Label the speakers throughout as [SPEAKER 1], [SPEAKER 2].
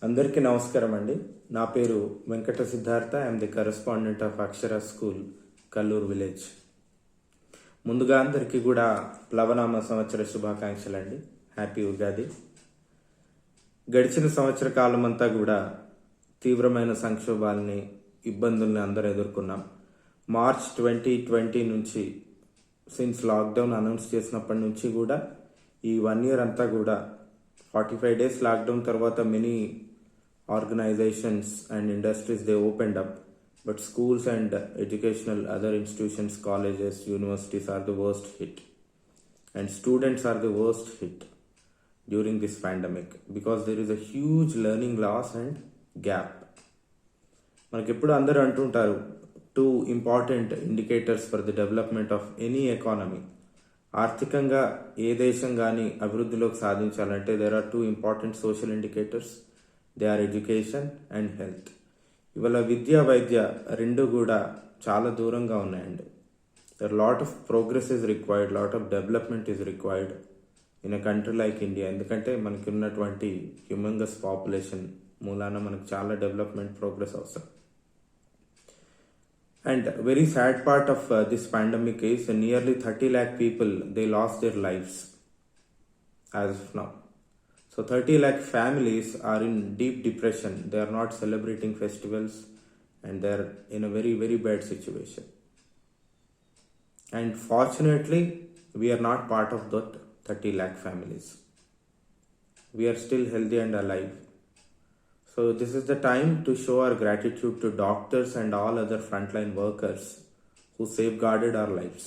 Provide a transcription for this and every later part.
[SPEAKER 1] అందరికీ నమస్కారం అండి. నా పేరు Venkata Siddhartha. I'm the correspondent of Akshara school, Kalluru village. ముందుగా అందరికీ కూడా ప్లవనామ సంవత్సర శుభాకాంక్షలు అండి. హ్యాపీ ఉగాది. గడిచిన సంవత్సర కాలం అంతా కూడా తీవ్రమైన సంక్షోభాలని, ఇబ్బందుల్ని అందరూ ఎదుర్కొన్నాం. మార్చ్ 2020 నుంచి, సిన్స్ లాక్డౌన్ అనౌన్స్ చేసినప్పటి నుంచి కూడా ఈ 1 year అంతా కూడా 45 days లాక్డౌన్ తర్వాత many organizations and industries they opened up, but schools and educational other institutions, colleges, universities are the worst hit, and students are the worst hit during this pandemic because there is a huge learning loss and gap. మనకి ఎప్పుడు అందరూ అంటుంటారు, 2 important indicators for the development of any economy. ఆర్థికంగా ఏ దేశం కానీ అభివృద్ధిలోకి సాధించాలంటే there are 2 important social indicators. They are education and health. ఇవాళ విద్య, వైద్య రెండు కూడా చాలా దూరంగా ఉన్నాయండి. There lot of progress is required, lot of development is required in a country like India. ఎందుకంటే మనకి ఉన్నటువంటి హ్యూమంగస్ పాపులేషన్ మూలాన మనకు చాలా డెవలప్మెంట్ ప్రోగ్రెస్ అవసరం. And very sad part of this pandemic is nearly 30 lakh people they lost their lives as of now. So 30 lakh families are in deep depression. They are not celebrating festivals and they are in a very, very bad situation. And fortunately, we are not part of that 30 lakh families. We are still healthy and alive. So this is the time to show our gratitude to doctors and all other frontline workers who safeguarded our lives.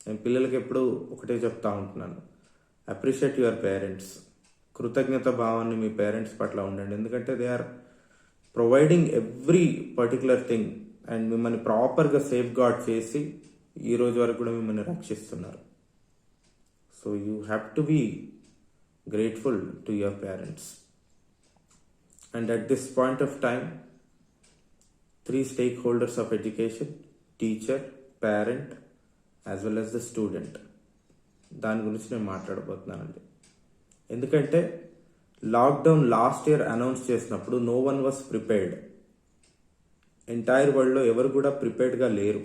[SPEAKER 1] నేను పిల్లలకి ఎప్పుడు ఒకటే చెప్తా ఉంటున్నాను, appreciate your parents. కృతజ్ఞత భావాన్ని మీ parents పట్ల ఉండండి. ఎందుకంటే they are providing every particular thing and మిమ్మల్ని ప్రాపర్గా సేఫ్ గార్డ్ చేసి ఈ రోజు వరకు కూడా మిమ్మల్ని రక్షిస్తున్నారు. So you have to be grateful to your parents. And at this point of time 3 stakeholders of education, teacher, parent as well as the student, దాని గురించి నేను మాట్లాడబోతున్నానండి. ఎందుకంటే లాక్డౌన్ లాస్ట్ ఇయర్ అనౌన్స్ చేసినప్పుడు no one was prepared. Entire వరల్డ్లో ఎవరు కూడా ప్రిపేర్డ్గా లేరు.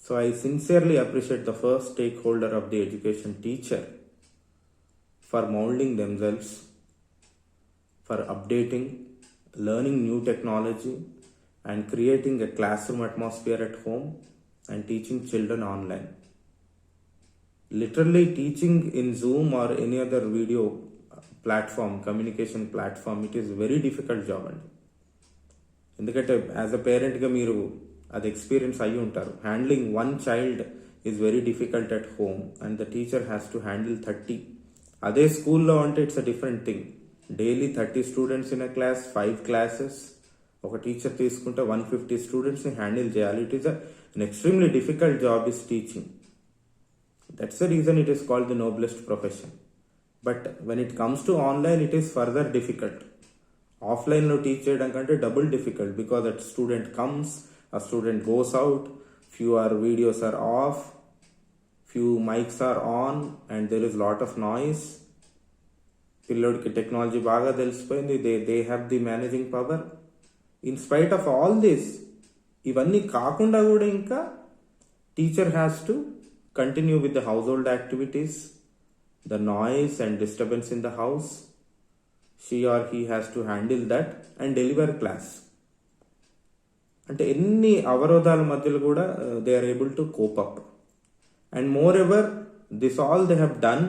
[SPEAKER 1] So I sincerely appreciate the first stakeholder of the education, teacher, for moulding themselves, for updating, learning new technology and creating a class room atmosphere at home and teaching children online. Literally teaching in Zoom or any other video platform, communication platform, it is very difficult job అండి. ఎందుకంటే as a పేరెంట్గా మీరు అది experience అయ్యి ఉంటారు. Handling 1 child is very difficult at home and the teacher has to handle 30. అదే స్కూల్లో అంటే it's a different thing. Daily 30 students in a class, 5 classes. ఒక టీచర్ తీసుకుంటే 150 స్టూడెంట్స్ని హ్యాండిల్ చేయాలి. It is an extremely difficult job is teaching. That's the reason it is called the noblest profession. But when it comes to online, it is further difficult. Offline lo teach cheyadam kante double difficult because that student comes, a student goes out, few videos are off, few mics are on and there is lot of noise. Pillodiki technology baga telisipoyindi, they have the managing power. In spite of all this, ivanni kaakunda kuda inka teacher has to continue with the household activities, the noise and disturbance in the house. She or he has to handle that and deliver class. అంటే ఎన్ని అవరోధాల మధ్యలో కూడా they are able to cope up. And moreover, this all they have done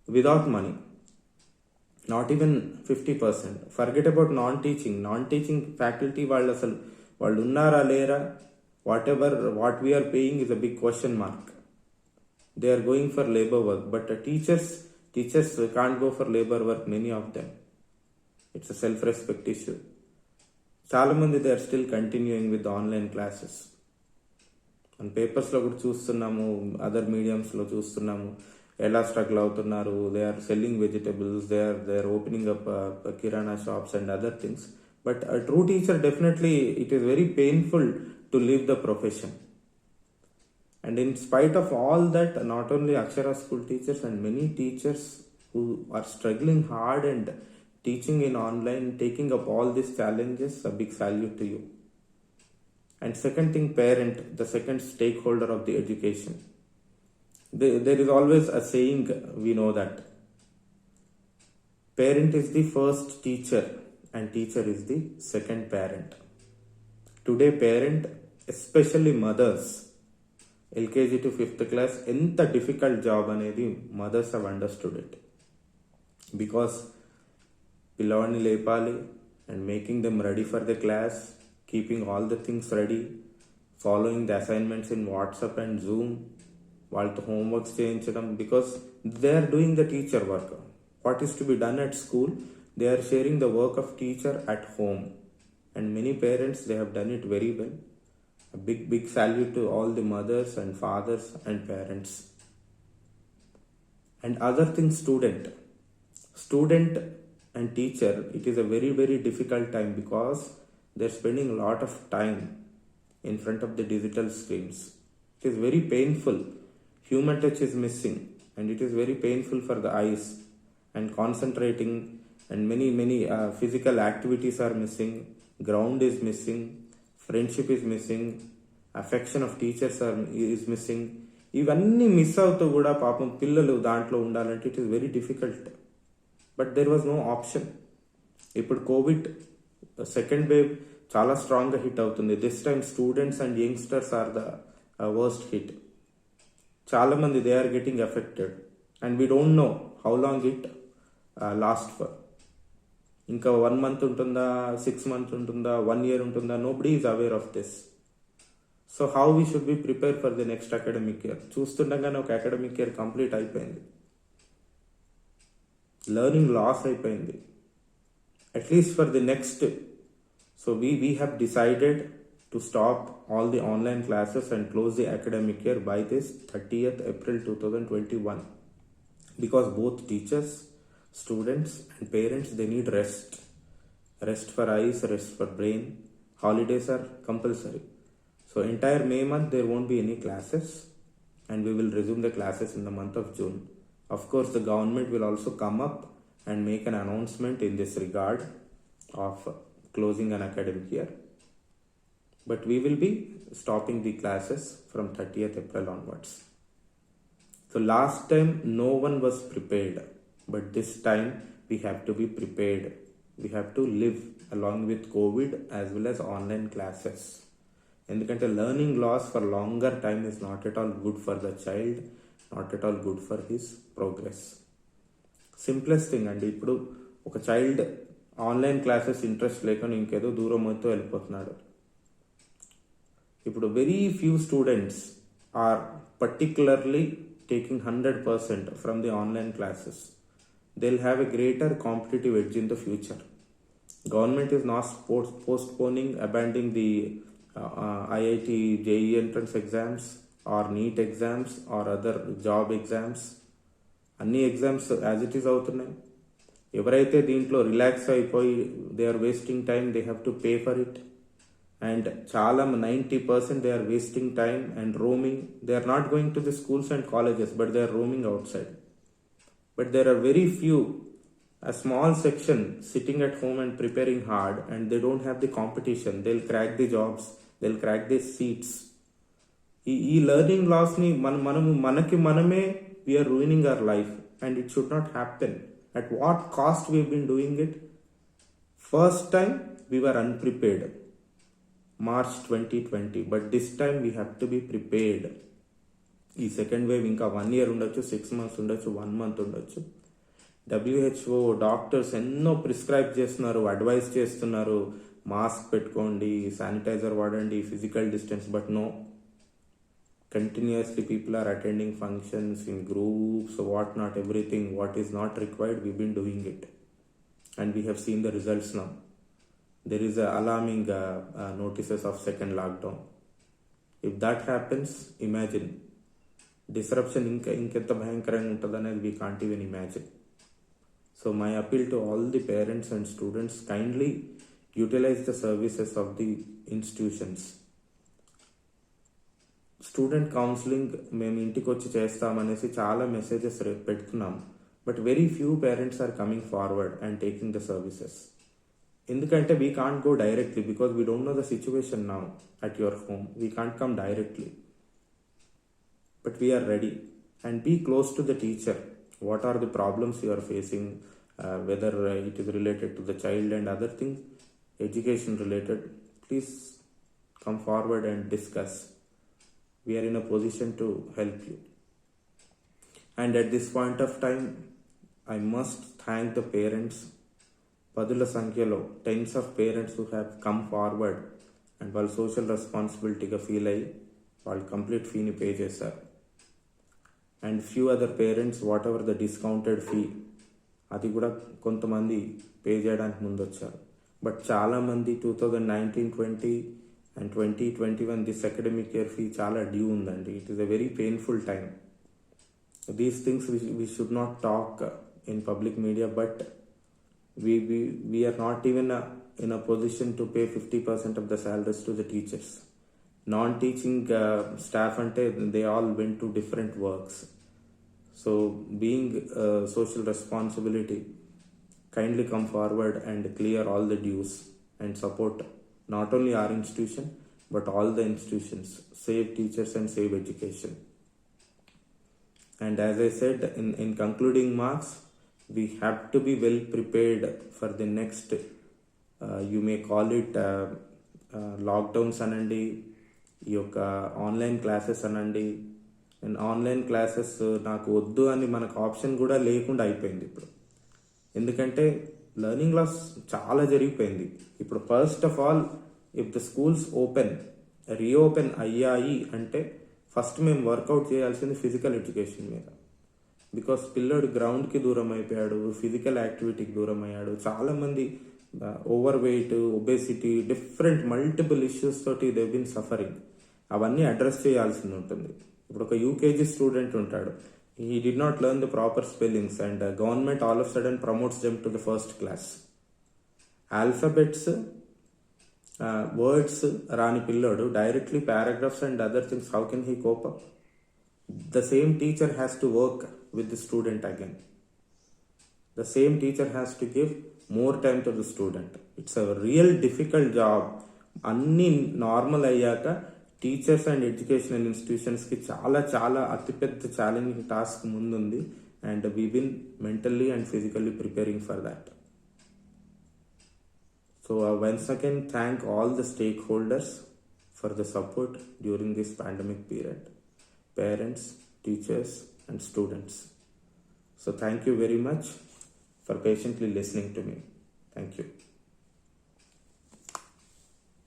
[SPEAKER 1] without money. Not even 50%. Forget about non-teaching faculty వాళ్ళు ఉన్నారా లేరా, what we are paying is a big question mark. They are going for labor work, but teachers can't go for labor work, many of them. It's a self-respect issue. చాలా మంది they are still continuing with the online classes. మన పేపర్స్లో కూడా చూస్తున్నాము, other మీడియంస్లో చూస్తున్నాము ఎలా struggle అవుతున్నారు. They are selling vegetables, they are opening up kirana shops and other things. But a true teacher, definitely it is very painful to leave the profession. And in spite of all that, not only Akshara school teachers and many teachers who are struggling hard and teaching in online, taking up all these challenges, a big salute to you. And second thing, parent, the second stakeholder of the education. There is always a saying, we know that parent is the first teacher and teacher is the second parent. Today parent, especially mothers, LKG to 5th class, ఎంత difficult job అనేది mothers have understood it. Because పిల్లవాడిని లేపాలి and making them ready for the class, keeping all the things ready, following the assignments in WhatsApp and Zoom, వాళ్ళతో homeworks చేయించడం, because they are doing the teacher work. What is to be done at school, they are sharing the work of teacher at home. And many parents, they have done it very well. A big salute to all the mothers and fathers and parents. And other thing, student and teacher, it is a very difficult time because they're spending a lot of time in front of the digital screens. It is very painful. Human touch is missing and it is very painful for the eyes, and concentrating, and many physical activities are missing. Ground is missing, friendship is missing, affection of teachers is missing. ఇవన్నీ miss అవుతూ కూడా పాపం పిల్లలు దాంట్లో ఉండాలంటే it is very difficult. But there was no option. ఇప్పుడు Covid second wave చాలా స్ట్రాంగ్గా హిట్ అవుతుంది. This time students and youngsters are the worst hit. చాలామంది they are getting affected and we don't know how long it last for. ఇంకా 1 month ఉంటుందా, 6 months ఉంటుందా, 1 year ఉంటుందా, nobody is aware of this. So how we should be prepare for the next academic year. చూస్తుండగానే ఒక academic year complete అయిపోయింది, learning loss అయిపోయింది. At least for the next, so we have decided to stop all the online classes and close the academic year by this 30th April 2021, because both teachers, students and parents, they need rest for eyes, rest for brain. Holidays are compulsory, so entire May month there won't be any classes and we will resume the classes in the month of June. Of course the government will also come up and make an announcement in this regard of closing an academic year, but we will be stopping the classes from 30th April onwards. So last time no one was prepared, but this time we have to be prepared. We have to live along with COVID as well as online classes. ఎందుకంటే learning loss for longer time is not at all good for the child, not at all good for his progress. Simplest thing అండి, ఇప్పుడు ఒక child online classes interest లేకుండా ఇంకేదో దూరం అవుతూ వెళ్ళిపోతున్నాడు. ఇప్పుడు very few students are particularly taking 100% from the online classes. They'll have a greater competitive edge in the future. Government is not postponing, abandoning the IIT, JEE entrance exams or NEET exams or other job exams. అన్ని exams as it is అవుతున్నాయి. ఎవరైతే దీంట్లో relax అయిపోయి they are wasting time, they have to pay for it. And చాలా 90% they are wasting time and roaming. They are not going to the schools and colleges, but they are roaming outside. But there are very few, a small section sitting at home and preparing hard, and they don't have the competition. They'll crack the jobs, they'll crack the seats. ఈ learning లాస్ని మనమే we are ruining our life, and it should not happen. At what cost we have been doing it? First time we were unprepared, March 2020, but this time we have to be prepared. ఈ second wave ఇంకా 1 year ఉండొచ్చు, 6 months ఉండొచ్చు, 1 month ఉండొచ్చు. WHO doctors ఎన్నో prescribe చేస్తున్నారు, advise చేస్తున్నారు, mask పెట్టుకోండి, sanitiser వాడండి, physical distance. But no, continuously people are attending functions in groups, what not, everything what is not required we been doing it, and we have seen the results now. There is a alarming notices of second lockdown. If that happens, imagine disruption inkenta bhayankaranga untadane we can't even imagine. So my appeal to all the parents and students, kindly utilize the services of the institutions. Student counselling మేము ఇంటికి వచ్చి చేస్తామనేసి చాలా messages పెడుతున్నాం, but very few parents are coming forward and taking the services. ఎందుకంటే we can't go directly because we don't know the situation now at your home. We can't come directly, but we are ready. And be close to the teacher. What are the problems you are facing, whether it is related to the child and other things, education related, please come forward and discuss. We are in a position to help you. And at this point of time, I must thank the parents. పదుల సంఖ్యలో tens of parents who have come forward and వాళ్ళు social రెస్పాన్సిబిలిటీగా feel అయ్యి వాళ్ళు complete ఫీని pay చేశారు. And few other parents whatever the discounted fee అది కూడా కొంతమంది పే చేయడానికి ముందు వచ్చారు. బట్ చాలామంది 2019-20 and 2021 this academic year fee చాలా డ్యూ ఉందండి. It is a very painful time. These things we should not talk in public media, but we are not even in a position to pay 50% of the salaries to the teachers. Non-teaching staff ante they all went to different works. So being social responsibility, kindly come forward and clear all the dues and support not only our institution but all the institutions. Save teachers and save education. And as I said in concluding marks, we have to be well prepared for the next you may call it lockdowns అనండి, ఈ యొక్క online classes అనండి. And online classes నాకు వద్దు అని మనకు option కూడా లేకుండా అయిపోయింది ఇప్పుడు. ఎందుకంటే లెర్నింగ్ లాస్ చాలా జరిగిపోయింది ఇప్పుడు. First of all, if the schools reopen అయ్యాయి అంటే ఫస్ట్ మేము వర్కౌట్ చేయాల్సింది ఫిజికల్ ఎడ్యుకేషన్ మీద. బికాస్ పిల్లడు గ్రౌండ్కి దూరం అయిపోయాడు, ఫిజికల్ యాక్టివిటీకి దూరం అయ్యాడు. చాలామంది over weight, obesity, different multiple issues తోటి దే బీన్ సఫరింగ్. అవన్నీ అడ్రస్ చేయాల్సింది ఉంటుంది. ఇప్పుడు ఒక యూకేజీ స్టూడెంట్ ఉంటాడు, he did not learn the proper spellings and government all of sudden promotes them to the first class. Alphabets, words రాని పిల్లోడు directly paragraphs and other things, how can he cope up? The same teacher has to work with the student again. The same teacher has to give more time to the student. It's a real difficult job. అన్ని normal అయ్యాక teachers and educational ఇన్స్టిట్యూషన్స్కి చాలా చాలా అతిపెద్ద challenging task ముందుంది. And we been mentally and physically preparing for that. So once again thank all the stake holders for the support during this pandemic period. Parents, teachers and students. So thank you very much for patiently listening to me.